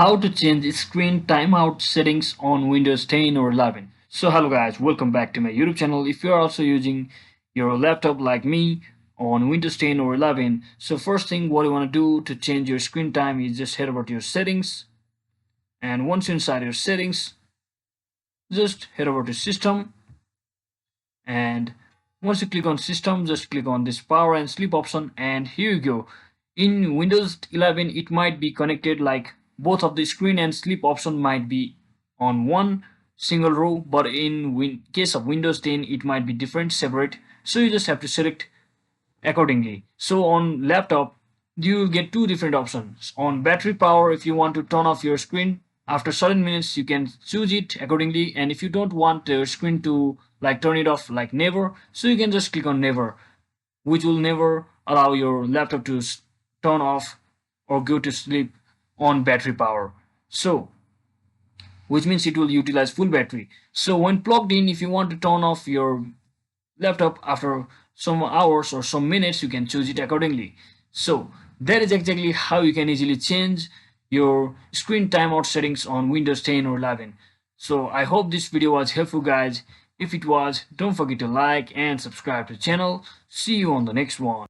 How to change screen timeout settings on Windows 10 or 11. So hello guys, welcome back to my YouTube channel. If you are also using your laptop like me on Windows 10 or 11, so first thing what you want to do to change your screen time is just head over to your settings, and once you're inside your settings, just head over to system, and once you click on system, just click on this power and sleep option, and here you go. In Windows 11 it might be connected, like both of the screen and sleep option might be on one single row, but in case of Windows 10 it might be different, separate, so you just have to select accordingly. So on laptop you will get two different options. On battery power, if you want to turn off your screen after certain minutes, you can choose it accordingly, and if you don't want your screen to like turn it off like never, so you can just click on never, which will never allow your laptop to turn off or go to sleep on battery power. So which means it will utilize full battery. So when plugged in, if you want to turn off your laptop after some hours or some minutes, you can choose it accordingly. So that is exactly how you can easily change your screen timeout settings on Windows 10 or 11. So I hope this video was helpful guys. If it was, don't forget to like and subscribe to the channel. See you on the next one.